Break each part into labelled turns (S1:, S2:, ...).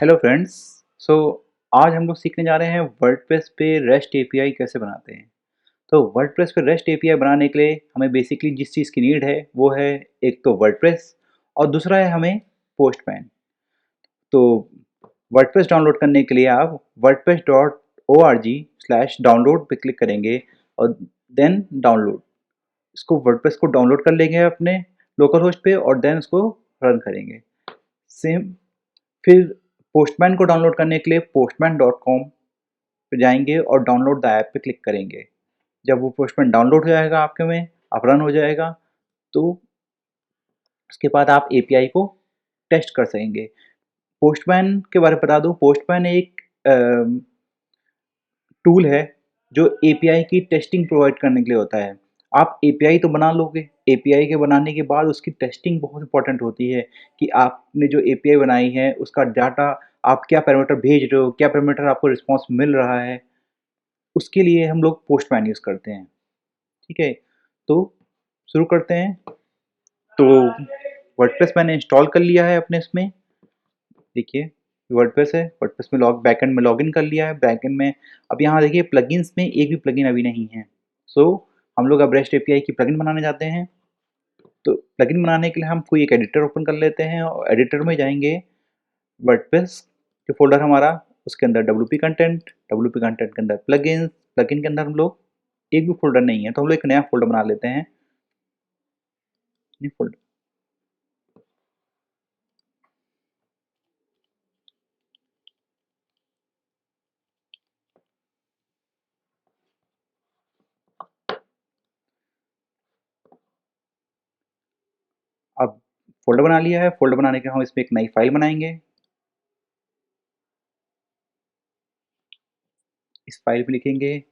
S1: Hello friends. सो आज हम लोग सीखने जा रहे हैं वर्डप्रेस पे रेस्ट एपीआई कैसे बनाते हैं। तो वर्डप्रेस पे रेस्ट एपीआई बनाने के लिए हमें बेसिकली जिस चीज़ की नीड है वो है एक तो वर्डप्रेस और दूसरा है हमें पोस्टमैन। तो वर्डप्रेस डाउनलोड करने के लिए आप wordpress.org/डाउनलोड पे क्लिक करेंगे और देन डाउनलोड इसको वर्डप्रेस को डाउनलोड कर लेंगे अपने लोकल होस्ट पे और देन उसको रन करेंगे। सेम फिर पोस्टमैन को डाउनलोड करने के लिए postman.com पे जाएंगे और डाउनलोड द ऐप पे क्लिक करेंगे। जब वो पोस्टमैन डाउनलोड हो जाएगा आपके में, आप रन हो जाएगा, तो उसके बाद आप एपीआई को टेस्ट कर सकेंगे। पोस्टमैन के बारे में बता दूँ, पोस्टमैन एक टूल है जो एपीआई की टेस्टिंग प्रोवाइड करने के लिए होता है। आप एपीआई तो बना लोगे, एपीआई के बनाने के बाद उसकी टेस्टिंग बहुत इंपॉर्टेंट होती है कि आपने जो एपीआई बनाई है उसका डाटा आप क्या पैरामीटर भेज रहे हो, क्या पैरामीटर आपको रिस्पॉन्स मिल रहा है, उसके लिए हम लोग पोस्टमैन यूज़ करते हैं। ठीक है, तो शुरू करते हैं। तो वर्डप्रेस मैंने इंस्टॉल कर लिया है अपने इसमें। देखिए वर्डप्रेस है, वर्डप्रेस में बैकएंड में लॉगिन कर लिया है। बैकएंड में अब यहाँ देखिए प्लगइन्स में एक भी प्लगइन अभी नहीं है। सो हम लोग अब रेस्ट एपीआई की प्लगइन बनाने जाते हैं। तो प्लगइन बनाने के लिए हम कोई एक एडिटर ओपन कर लेते हैं और एडिटर में जाएंगे। वर्डप्रेस जो फोल्डर हमारा, उसके अंदर डब्ल्यूपी कंटेंट के अंदर प्लगइन्स, प्लगइन के अंदर हम लोग एक भी फोल्डर नहीं है तो हम लोग एक नया फोल्डर बना लेते हैं। New folder. अब फोल्डर बना लिया है। फोल्डर बनाने के हम इसमें एक नई फाइल बनाएंगे। इस फाइल पे लिखेंगे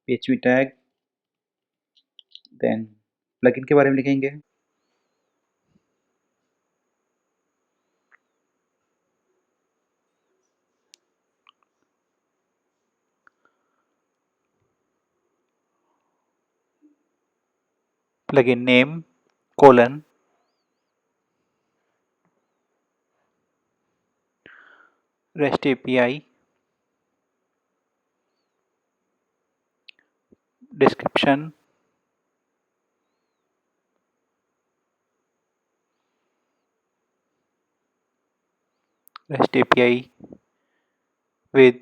S1: php टैग, देन प्लगइन के बारे में लिखेंगे। Plugin name colon rest API, description, rest API with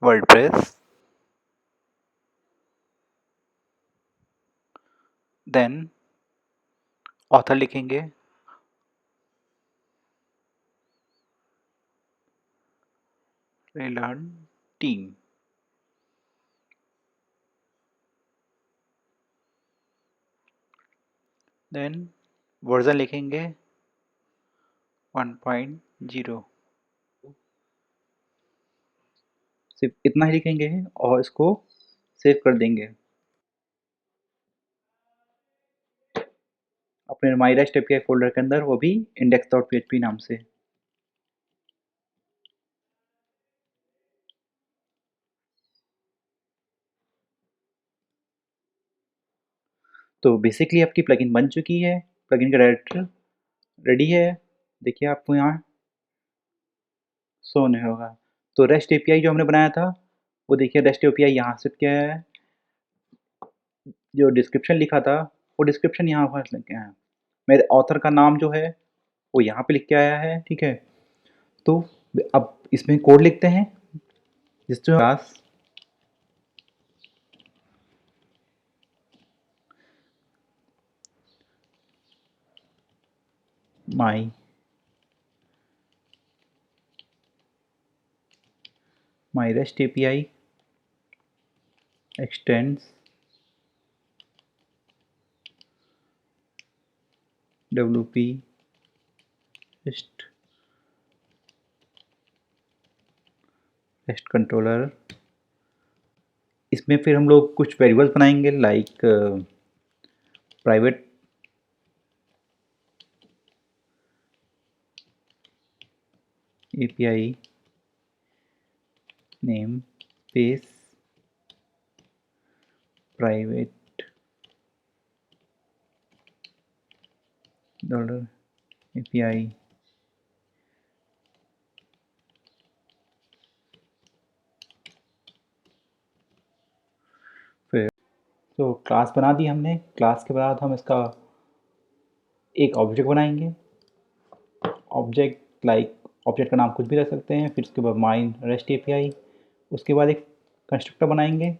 S1: WordPress, then author लिखेंगे relearn टीम, देन वर्जन लिखेंगे 1.0। सिर्फ इतना ही लिखेंगे और इसको सेव कर देंगे अपने माई रेस्ट एपीआई फोल्डर के अंदर, वो भी index.php नाम से। तो बेसिकली आपकी प्लगइन बन चुकी है, प्लगइन का डायरेक्टर रेडी है। देखिए आपको यहाँ शो नहीं होगा। तो रेस्ट एपीआई जो हमने बनाया था वो देखिए रेस्ट एपीआई यहाँ से क्या है, जो डिस्क्रिप्शन लिखा था वो डिस्क्रिप्शन यहाँ पर लिख के आया। मेरे ऑथर का नाम जो है वो यहाँ पे लिख के आया है। ठीक है, तो अब इसमें कोड लिखते हैं जिससे class my my rest API x tends wp rest controller. इसमें फिर हम लोग कुछ वेरिएबल्स बनाएंगे like private API name space private dollar API फिर तो क्लास बना दी हमने। क्लास के बाद हम इसका एक ऑब्जेक्ट बनाएंगे। ऑब्जेक्ट ऑब्जेक्ट का नाम कुछ भी रख सकते हैं। फिर उसके बाद माइन रेस्ट API। उसके बाद एक कंस्ट्रक्टर बनाएंगे।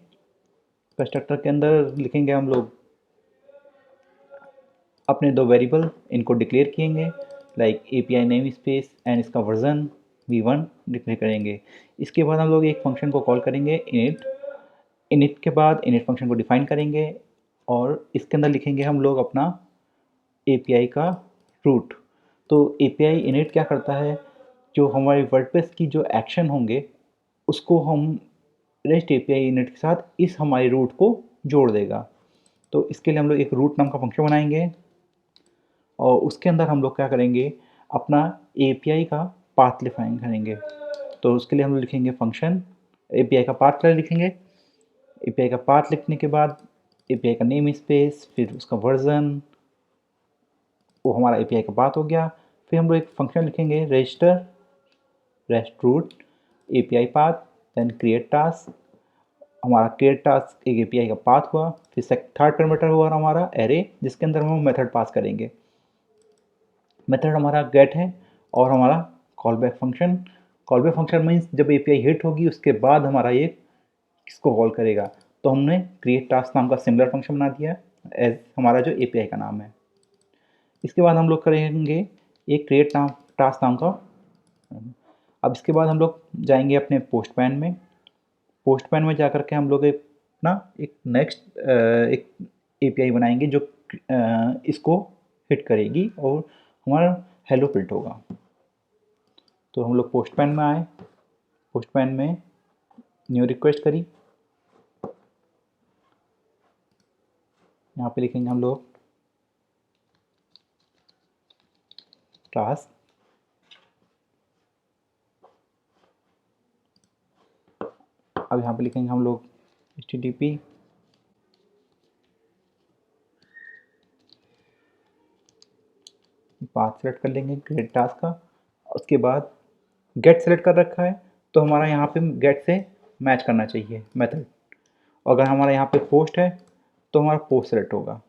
S1: कंस्ट्रक्टर के अंदर लिखेंगे हम लोग अपने दो वेरिएबल, इनको डिक्लेयर किएंगे like API name space and इसका वर्जन v1 डिक्लेयर करेंगे। इसके बाद हम लोग एक फंक्शन को कॉल करेंगे इनिट। इनिट के बाद इनिट फंक्शन को डिफाइन करेंगे और इसके अंदर लिखेंगे हम लोग अपना API का रूट। तो API इनिट क्या करता है, जो हमारे वर्डप्रेस की जो एक्शन होंगे उसको हम रेस्ट API इनिट के साथ इस हमारे रूट को जोड़ देगा। तो इसके लिए हम लोग एक रूट नाम का फंक्शन बनाएंगे और उसके अंदर हम लोग क्या करेंगे, अपना API का पाथ डिफाइन करेंगे। तो उसके लिए हम लोग लिखेंगे फंक्शन API का पाथ लिखेंगे। API का पाथ लिखने के बाद API का नेम स्पेस, फिर उसका वर्जन, वो हमारा API का पाथ हो गया। फिर हम लोग एक फंक्शन लिखेंगे register rest route API path, then create task. हमारा क्रिएट टास्क एक API का पाथ हुआ। फिर थर्ड पैरामीटर हुआ हमारा एरे, जिसके अंदर हम मेथड पास करेंगे। मेथड हमारा गेट है और हमारा call back function. Call back function means जब API हिट होगी उसके बाद हमारा ये किसको कॉल करेगा। तो हमने क्रिएट टास्क नाम का सिमिलर फंक्शन बना दिया एज हमारा जो API का नाम है। इसके बाद हम लोग करेंगे एक क्रिएट टास्क नाम का। अब इसके बाद हम लोग जाएंगे अपने पोस्टमैन में। पोस्टमैन में जा कर के हम लोग एक नेक्स्ट एक API बनाएंगे जो इसको हिट करेगी और हमारा हेलो प्रिंट होगा। तो हम लोग पोस्टमैन में आए, पोस्टमैन में न्यू रिक्वेस्ट करी। यहाँ पे लिखेंगे हम लोग टास्क। अब यहाँ पे लिखेंगे हम लोग HTTP पाथ सेलेक्ट कर लेंगे क्रिएट टास्क का। उसके बाद गेट सेलेक्ट कर रखा है तो हमारा यहाँ पे गेट से मैच करना चाहिए मेथड। अगर हमारा यहाँ पे पोस्ट है तो हमारा पोस्ट सेलेक्ट होगा।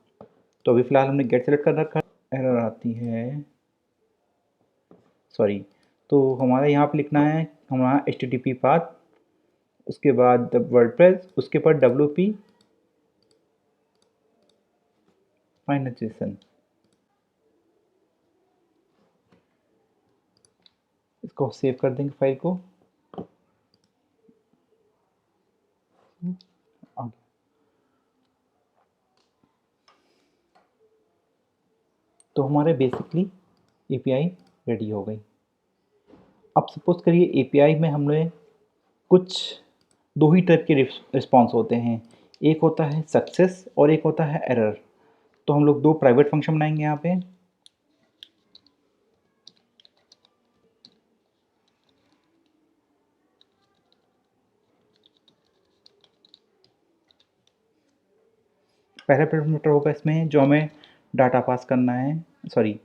S1: तो अभी फ़िलहाल हमने गेट सेलेक्ट कर रखा है। एरर आती है, सॉरी। तो हमारा यहाँ पे लिखना है हमारा HTTP पाथ, उसके बाद वर्डप्रेस, उसके बाद WP फाइनलाइजेशन। इसको सेव कर देंगे फाइल को। तो हमारे बेसिकली API रेडी हो गई। अब सपोज करिए API में हमने कुछ दो ही टाइप के रिस्पॉन्स होते हैं, एक होता है सक्सेस और एक होता है एरर। तो हम लोग दो प्राइवेट फंक्शन बनाएंगे यहाँ पे। पहला पैरामीटर होगा इसमें जो हमें डाटा पास करना है, सॉरी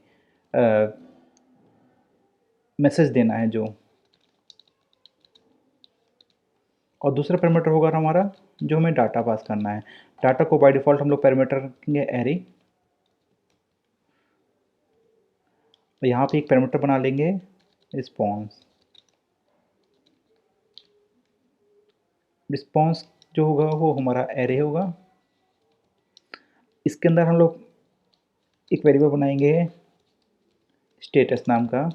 S1: मैसेज देना है जो, और दूसरा पैरामीटर होगा हमारा जो हमें डाटा पास करना है। डाटा को बाय डिफ़ॉल्ट हम लोग पैरामीटर रखेंगे एरे। तो यहाँ पे एक पैरामीटर बना लेंगे रिस्पॉन्स। रिस्पॉन्स जो होगा वो हमारा एरे होगा। इसके अंदर हम लोग एक वेरिएबल बनाएंगे स्टेटस नाम का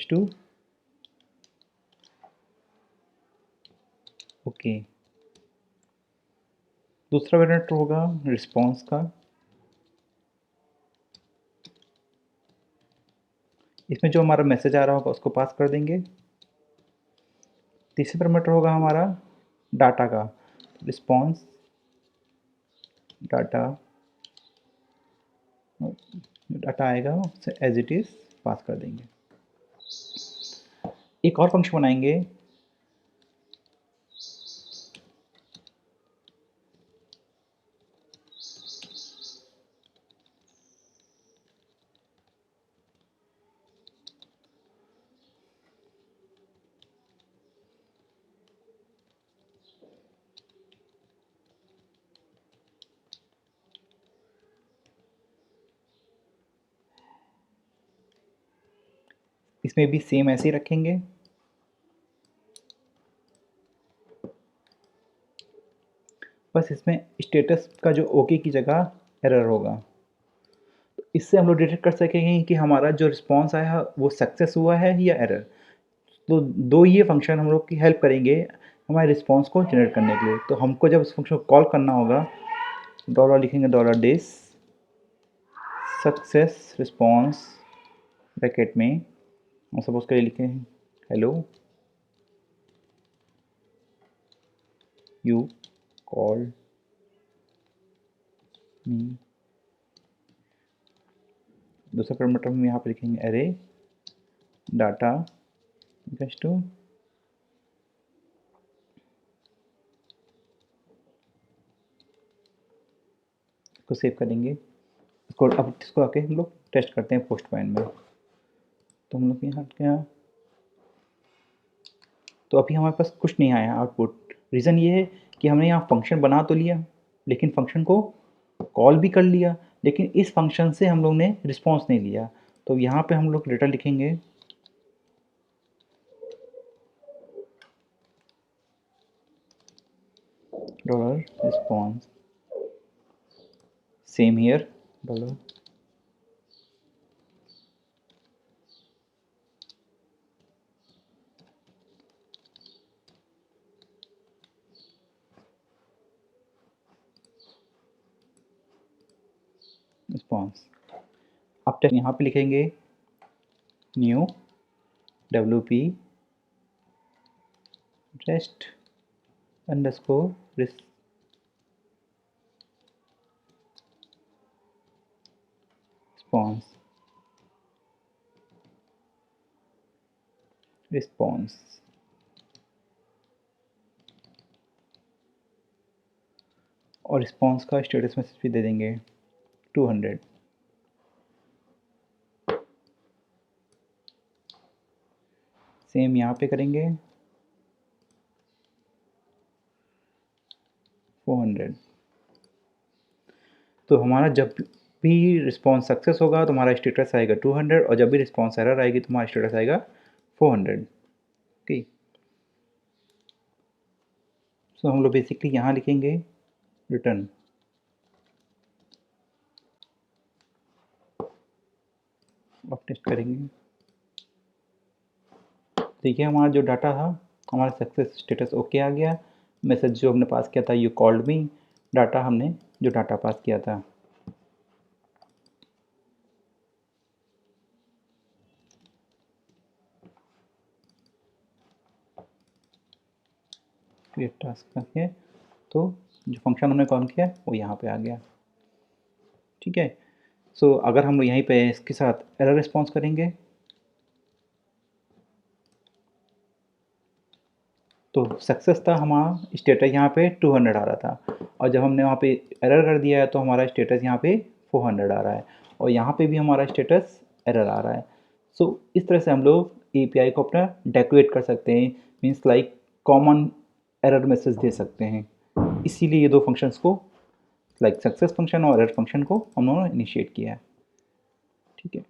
S1: टू ओके। दूसरा पैरामीटर होगा रिस्पॉन्स का, इसमें जो हमारा मैसेज आ रहा होगा उसको पास कर देंगे। तीसरा पैरामीटर होगा हमारा डाटा का, रिस्पॉन्स डाटा, डाटा आएगा उसे एज इट इज़ पास कर देंगे। एक और फंक्शन बनाएंगे इसमें भी सेम ऐसे ही रखेंगे। बस इसमें स्टेटस का जो ओके की जगह एरर होगा। तो इससे हम लोग डिटेक्ट कर सकेंगे कि हमारा जो रिस्पॉन्स आया वो सक्सेस हुआ है या एरर। तो दो ये फंक्शन हम लोग की हेल्प करेंगे हमारे रिस्पॉन्स को जनरेट करने के लिए। तो हमको जब इस फंक्शन को कॉल करना होगा, डॉलर लिखेंगे, dollar this success response bracket में हम सपोज करिए लिखें हेलो यू कॉल मी। दूसरा पैरामीटर हम यहाँ पर लिखेंगे अरे डाटा इक्वल्स टू इसको सेव करेंगे। इसको अब इसको आके हम लोग टेस्ट करते हैं पोस्ट पॉइंट में। तो हम लोग यहाँ क्या, तो अभी हमारे पास कुछ नहीं आया आउटपुट। रीज़न ये है कि हमने यहाँ फंक्शन बना तो लिया, लेकिन फंक्शन को कॉल भी कर लिया, लेकिन इस फंक्शन से हम लोग ने रिस्पॉन्स नहीं लिया। तो यहाँ पे हम लोग डेटा लिखेंगे dollar response, same here dollar response. अब तक यहाँ पे लिखेंगे new WP rest underscore response response. और रिस्पॉन्स का स्टेटस मैसेज भी दे देंगे 200। सेम यहाँ पे करेंगे 400। तो हमारा जब भी रिस्पॉन्स सक्सेस होगा तो हमारा स्टेटस आएगा 200, और जब भी रिस्पॉन्स एरर आएगी तो हमारा स्टेटस आएगा 400। ओके, सो हम लोग बेसिकली यहाँ लिखेंगे रिटर्न। अब टेस्ट करेंगे, देखिए हमारा जो डाटा था हमारा सक्सेस स्टेटस ओके आ गया। मैसेज जो हमने पास किया था यू कॉल्ड मी, डाटा हमने जो डाटा पास किया था। क्रिएट टास्क करके तो जो फंक्शन हमने कॉल किया वो यहाँ पे आ गया। ठीक है, सो अगर हम लोग यहीं पे इसके साथ एरर रिस्पॉन्स करेंगे तो सक्सेस था हमारा स्टेटस यहाँ पे 200 आ रहा था, और जब हमने वहाँ पे एरर कर दिया है तो हमारा स्टेटस यहाँ पे 400 आ रहा है, और यहाँ पे भी हमारा स्टेटस एरर आ रहा है। सो इस तरह से हम लोग API को अपना डेकोरेट कर सकते हैं, means like common error message दे सकते हैं। इसीलिए ये दो फंक्शंस को, लाइक सक्सेस फंक्शन और एरर फंक्शन को हम लोगों ने इनिशिएट किया है। ठीक है।